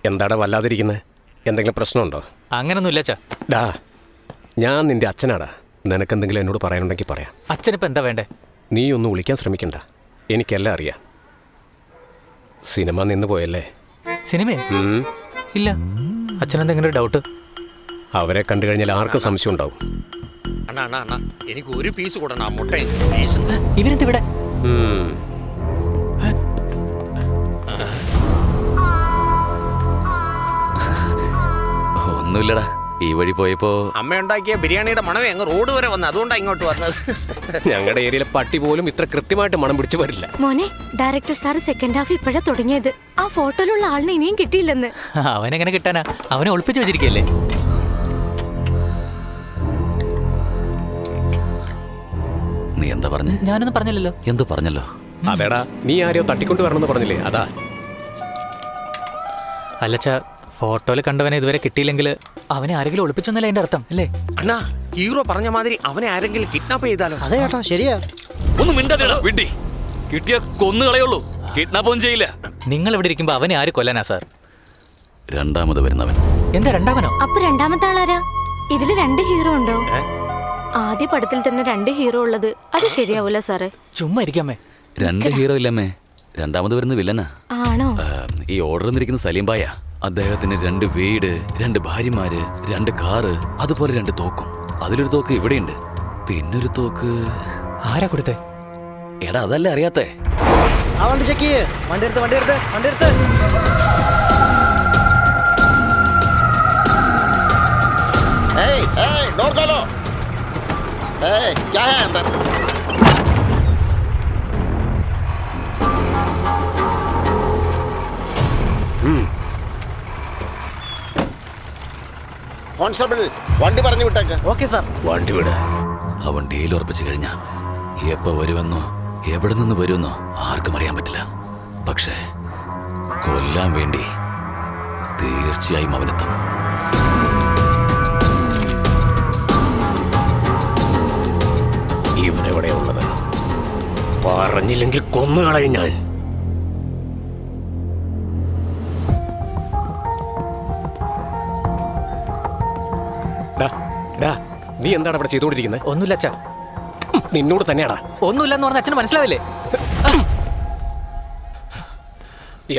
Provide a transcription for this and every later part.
എന്താടാ വല്ലാതിരിക്കുന്നത്? എന്തെങ്കിലും പ്രശ്നമുണ്ടോ? അങ്ങനൊന്നുമില്ല അച്ഛാ. ഡാ, ഞാൻ നിന്റെ അച്ഛനാടാ. നിനക്കെന്തെങ്കിലും എന്നോട് പറയാനുണ്ടെങ്കിൽ പറയാം. അച്ഛനിപ്പോൾ എന്താ വേണ്ടേ? നീ ഒന്ന് വിളിക്കാൻ ശ്രമിക്കണ്ട, എനിക്കെല്ലാം അറിയാം. സിനിമ നിന്ന് പോയല്ലേ? സിനിമയെ ഇല്ല. അച്ഛനെന്തെങ്കിലും ഡൗട്ട്? അവരെ കണ്ടു കഴിഞ്ഞാൽ ആർക്കും സംശയം ഉണ്ടാവും. എനിക്ക് ഒരു പീസ് കൂടണം മുട്ട. ഇവരെന്തിവിടെ? ഒന്നുമില്ലടാ, ഈ വഴി പോയപ്പോ അമ്മ ഉണ്ടാക്കിയ ബിരിയാണിയുടെ മണമേ അങ്ങ് റോഡ് വരെ വന്നു, അതുകൊണ്ടാണ് ഇങ്ങോട്ട് വന്നത്. ഞങ്ങളുടെ ഏരിയയിലെ പട്ടി പോലും ഇത്ര കൃത്യമായിട്ട് മണം പിടിച്ചു വരില്ല. മോനെ, ഡയറക്ടർ സാർ സെക്കൻഡ് ഹാഫ് ഇപ്പോഴാ തുടങ്ങിയത്. ആ ഫോട്ടോയിലുള്ള ആളിനെ ഇനിയും കിട്ടിയില്ലെന്ന്. അവനെങ്ങനെ കിട്ടാനാ? അവനെ ഒളിപ്പിച്ചു വെച്ചിരിക്കല്ലേ. നീ എന്താ പറഞ്ഞു? ഞാനൊന്നും പറഞ്ഞില്ലല്ലോ. എന്തോ പറഞ്ഞല്ലോ. അതേടാ, നീ ആരെയോ തട്ടിക്കൊണ്ട് വരണമെന്ന് പറഞ്ഞില്ലേ? അതാ. അല്ലച്ചാ, ഫോട്ടോയിൽ കണ്ടവനെ ഇതുവരെ കിട്ടിയില്ലെങ്കിൽ അവനെ ആരെങ്കിലും ഒളിപ്പിച്ചൊന്നല്ലേ അതിന്റെ അർത്ഥം അല്ലേ? അണ്ണാ, ഹീറോ പറഞ്ഞ മാതിരി അവനെ ആരെങ്കിലും കിഡ്നാപ്പ് ചെയ്താലോ? അതെ ചേട്ടാ, ശരിയാ. ഒന്ന് മിണ്ടാതെടാ വിട്ടി. കിട്ടിയ കൊന്നു കളയുള്ളൂ, കിഡ്നാപ്പൊന്നും ചെയ്യില്ല. നിങ്ങൾ ഇവിടെ ഇരിക്കുമ്പോ അവനെ ആര് കൊല്ലാനാ സാർ? രണ്ടാമത് വരുന്നവൻ. എന്താ രണ്ടാമനോ? അപ്പൊ രണ്ടാമത്തെ ആളാരാ? ഇതില് 2 ഹീറോ ഉണ്ടോ? ആദ്യ പടത്തിൽ തന്നെ 2 ഹീറോ ഉള്ളത് അത് ശരിയാവൂല സാറേ. ചുമ്മാ ഇരിക്കാമേ. 2 ഹീറോ ഇല്ലമ്മേ, രണ്ടാമത് വരുന്ന വില്ലനാ. ആണോ? ഈ ഓർഡർ നിന്നിരിക്കുന്ന സലീം ബായ. അദ്ദേഹത്തിന് 2 വീട്, 2 ഭാര്യമാര്, 2 കാറ്, അതുപോലെ 2 തോക്കും. അതിലൊരു തോക്ക് ഇവിടെയുണ്ട്, പിന്നൊരു തോക്ക്. ആരാ കൊടുത്തേ? എടാ, അതല്ലേ അറിയാത്തേ. ആ വണ്ടി ചെക്ക് ചെയ്യ്. വണ്ടി എടുത്ത്. डोर खोलो। क्या है अंदर? കോൺസ്റ്റബിൾ, വണ്ടി പറഞ്ഞു വിട്ടേക്ക്. Okay sir. വണ്ടി വിട. അവൻ ഡീൽ ഉറപ്പിച്ചു കഴിഞ്ഞാ എപ്പോ വരുമെന്നോ എവിടെ നിന്ന് വരുമെന്നോ ആർക്കും അറിയാൻ പറ്റില്ല. പക്ഷേ കൊല്ലാൻ വേണ്ടി തീർച്ചയായും അവനെത്തും. ഇവനെവിടെ ഉള്ളത്? പറഞ്ഞില്ലെങ്കിൽ കൊന്നുകളയും ഞാൻ. നീ എന്താണ് അവിടെ ചെയ്തുകൊണ്ടിരിക്കുന്നത്? ഒന്നുമില്ല അച്ഛാ. നിന്നോട് തന്നെയാടാ. ഒന്നുമില്ലെന്ന് പറഞ്ഞ അച്ഛന് മനസ്സിലാവില്ലേ?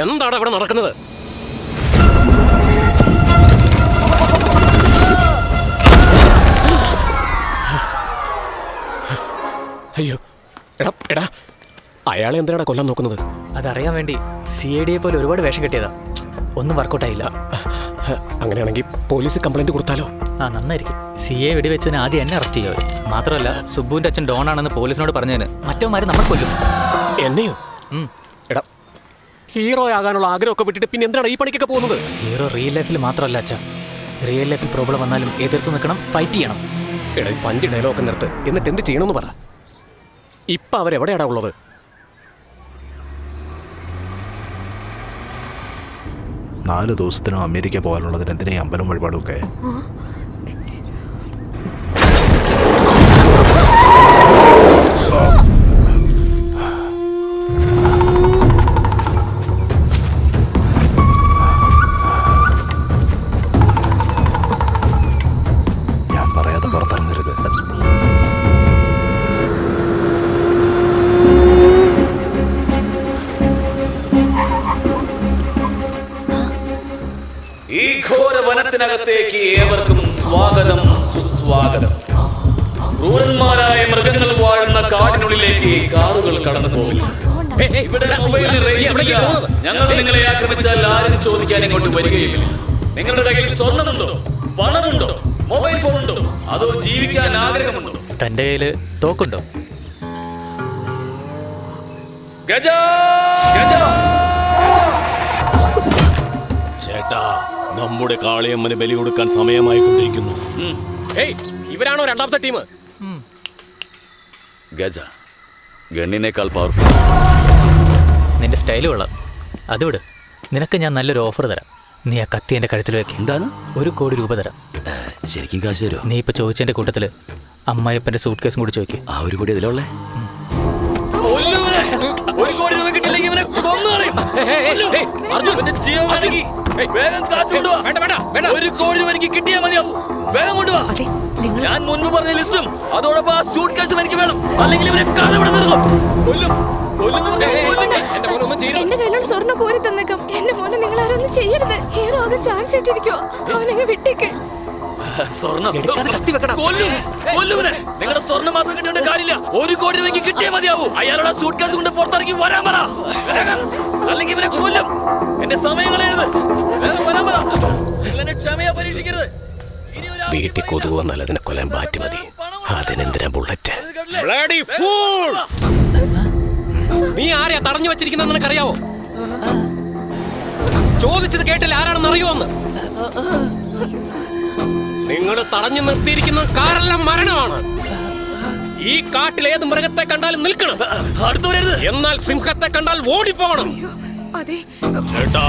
എന്താണ് അവിടെ നടക്കുന്നത്? അയ്യോ, എടാ, അയാളെ എന്തിനാണ് കൊല്ലാൻ നോക്കുന്നത്? അതറിയാൻ വേണ്ടി CID പോലെ ഒരുപാട് വേഷം കെട്ടിയതാ. ഒന്നും വർക്കൗട്ടായില്ല. അങ്ങനെയാണെങ്കിൽ പോലീസ് കംപ്ലൈന്റ് കൊടുത്താലോ? നന്നായിരിക്കും. CA വെടിവെച്ചതിന് ആദ്യം എന്നെ അറസ്റ്റ് ചെയ്യുക. മാത്രമല്ല, സുബുവിന്റെ അച്ഛൻ ഡോൺ ആണെന്ന് പോലീസിനോട് പറഞ്ഞതിന് മറ്റവന്മാര് നമ്മൾ കൊല്ലും. എന്നെയോ? എടാ, ഹീറോ ആകാനുള്ള ആഗ്രഹമൊക്കെ വിട്ടിട്ട് പിന്നെ എന്താണ് ഈ പണിക്കൊക്കെ പോകുന്നത്? ഹീറോ റിയൽ ലൈഫിൽ മാത്രമല്ല അച്ഛാ, റിയൽ ലൈഫിൽ പ്രോബ്ലം വന്നാലും എതിർത്ത് നിൽക്കണം, ഫൈറ്റ് ചെയ്യണം. എടാ, ഈ പഞ്ച് ഡയലോഗ് നിർത്ത്. എന്നിട്ട് എന്ത് ചെയ്യണമെന്ന് പറ. ഇപ്പൊ അവരെവിടെയാടാ ഉള്ളത്? നാല് ദിവസത്തിനും അമേരിക്ക പോകാനുള്ളതിന് എന്തിനാ അമ്പലം വഴിപാടുമൊക്കെ? ഞാൻ പറയാതെ പുറത്തിറങ്ങരുത്. ഈ ഘോര വനത്തിനകത്തേക്ക് ഏവർക്കും സ്വാഗതം, സുസ്വാഗതം. ക്രൂരന്മാരായ മൃഗങ്ങൾ വാഴുന്ന കാടിനുള്ളിലേക്ക് കാറുകൾ കടന്നു പോകില്ല. ഇവിടെ മൊബൈൽ റേഞ്ച് ഇല്ല. ഞങ്ങൾ നിങ്ങളെ ആക്രമിച്ചാൽ ആരും ചോദിക്കാൻ ഇങ്ങോട്ട് വരികയില്ല. നിങ്ങളുടെ കയ്യിൽ സ്വർണമുണ്ടോ, പണമുണ്ടോ, മൊബൈൽ ഫോൺ ഉണ്ടോ, അതോ ജീവിക്കാൻ ആഗ്രഹമുണ്ടോ? തന്റെ കയ്യില് തോക്കുണ്ടോ? ഗജാ ഗജാ. ചേട്ടാ, നമ്മുടെ കാളിയമ്മന് ബലി കൊടുക്കാൻ സമയമായി കൊണ്ടിരിക്കുന്നു. ഇവരാണോ രണ്ടാമത്തെ ടീം? ഗജ ഗണ്ണിനേക്കാൾ പവർഫുൾ. നിന്റെ സ്റ്റൈല് കൊള്ളാം. അത് വിട്. നിനക്ക് ഞാൻ നല്ലൊരു ഓഫർ തരാം. നീ ആ കത്തി എൻ്റെ കഴുത്തിൽ വെക്ക്. എന്താണ്? 1 കോടി രൂപ തരാം. ശരിക്കും കാശ് തരുമോ? നീ ഇപ്പൊ ചോദിച്ചതിന്റെ കൂട്ടത്തില് അമ്മായിപ്പൻ്റെ സൂട്ട് കേസും കൂടി ചോദിക്കും. ആ ഒരു കൂടി ഇതിലുള്ളേ. കൊല്ലുവനെ. 1 കോടി രൂപ കിട്ടിയില്ലെങ്കിൽ ഇവനെ കൊന്നുകളയും. ഇവന്റെ ജീവൻ വേണമെങ്കിൽ വേഗം കാശ് കൊണ്ടുവാ. 1 കോടി രൂപ എനിക്ക് കിട്ടിയാൽ മതിയാവും. വേഗം കൊണ്ടുവാ. ഞാൻ മുൻപ് പറഞ്ഞ ലിസ്റ്റും അതോടൊപ്പം ആ സൂട്ട് കേസും എനിക്ക് വേണം. അല്ലെങ്കിൽ ഇവനെ കാലവിടെ നിർത്തും. കൊല്ലും. എന്റെ കയ്യിലുള്ള സ്വർണ്ണം കോരി തന്നേക്കാം. എന്റെ മോനെ നിങ്ങൾ ആരൊന്നും ചെയ്യരുത്. ഹീറോ ആകാൻ ചാൻസ് ഇട്ടിരിക്കോ. അവനങ്ങ് വിട്ടേക്ക്. സ്വർണ്ണം കൊല്ലുവനെ. നിങ്ങളുടെ സ്വർണ്ണം മാത്രം കിട്ടേണ്ട കാര്യമില്ല. 1 കോടി രൂപയ്ക്ക് കിട്ടിയേ മതിയാവൂ. അയാളുടെ സൂട്ട് കേസ് കൊണ്ട് പുറത്തിറങ്ങി വരാൻ പറ. അല്ലെങ്കിൽ ഇവനെ കൊല്ലും. എന്റെ സമയം കളയരുത്. വരാൻ പറ. എന്നെ ക്ഷമയാ പരീക്ഷിക്കരുത്. വീട്ടിൽ കൊതുക് വന്നാൽ അതിനെ കൊല്ലാൻ ബാറ്റ് മതി. അതിനെന്തിനാ ബുള്ളറ്റ്? നീ ആരെയാ തടഞ്ഞു വെച്ചിരിക്കുന്ന നിനക്കറിയാവോ? ചോദിച്ചത് കേട്ടില്ല ആരാണെന്ന് അറിയുമോന്ന്? നിങ്ങൾ തടഞ്ഞു നിർത്തിയിരിക്കുന്ന കാരെല്ലാം മരണമാണ്. ഈ കാട്ടിൽ ഏത് മൃഗത്തെ കണ്ടാലും നിൽക്കണം. അടുത്തു വരരുത്. എന്നാൽ സിംഹത്തെ കണ്ടാൽ ഓടിപ്പോകണം. ചേട്ടാ,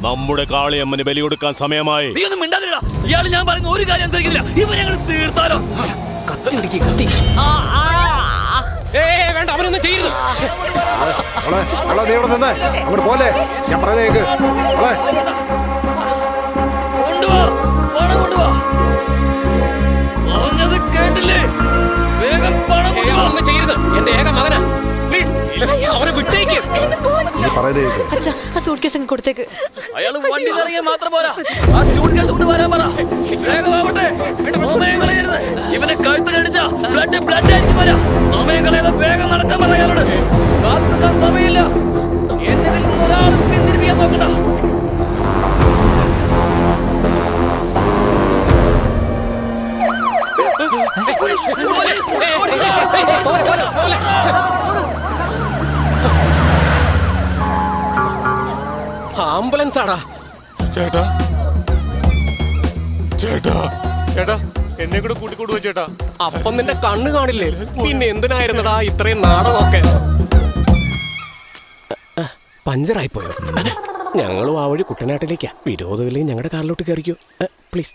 നമ്മുടെ കാളിയമ്മന് ബലി കൊടുക്കാൻ സമയമായി. നീ ഒന്നും മിണ്ടാതിരടാ. ഇയാൾ ഞാൻ പറയുന്ന ഒരു കാര്യം അനുസരിക്കുന്നില്ല. ഇവനെ ഞങ്ങൾ തീർത്താലോ? വേണ്ട, അവനൊന്നും ചെയ്യരുത്. നീ ഇവിടെ നിന്നേ, അങ്ങോട്ട് പോലെ. ഞാൻ പറഞ്ഞേക്ക്. കൊണ്ടുവാ. പണം കൊണ്ടുവാ. പറഞ്ഞത് കേട്ടില്ലേ? വേഗം പണം കൊണ്ടുവാ. ഒന്നും ചെയ്യരുത്. എന്റെ ഏക മകനാ. പ്ലീസ് അവനെ വിട്ടേക്ക്. നീ പറയുന്നേക്ക്. അച്ഛാ, ആ സൂട്ട് കേസ് അങ്ങ് കൊടുത്തേക്ക്. അയാൾ വണ്ടിയിൽ ഇറങ്ങിയാൽ മാത്രം പോരാ. ആ സൂട്ട് കേസ് കൊണ്ട് വരാൻ പറ. വേഗമാവട്ടെ. സമയം കളയരുത്. ഇവനെ കഴുത്ത് കടിച്ച ബ്ലഡ് ആയിരിക്കും വരാ. സമയം കളയാതെ വേഗം നടക്കാൻ പറ അയാളോട്. കാത്തുനിൽക്കാൻ സമയമില്ല. എന്നെ നിൽക്കുന്ന ഒരാൾ പിന്തിരിപ്പിക്കാൻ നോക്കണ്ട. ആംബുലൻസ് ആടാ. ചേട്ടാ, ചേട്ടാ, ചേട്ടാ, എന്നെ കൂടെ കൂട്ടിക്കൊണ്ടുപോയി ചേട്ടാ. അപ്പം നിന്റെ കണ്ണ് കാണില്ലേ? പിന്നെ എന്തിനായിരുന്നടാ ഇത്രയും നാടകമൊക്കെ? പഞ്ചറായി പോയോ? ഞങ്ങളും ആ വഴി കുട്ടനാട്ടിലേക്കാ. വിരോധമില്ലെങ്കിൽ ഞങ്ങളുടെ കാറിലോട്ട് കയറിക്കോ പ്ലീസ്.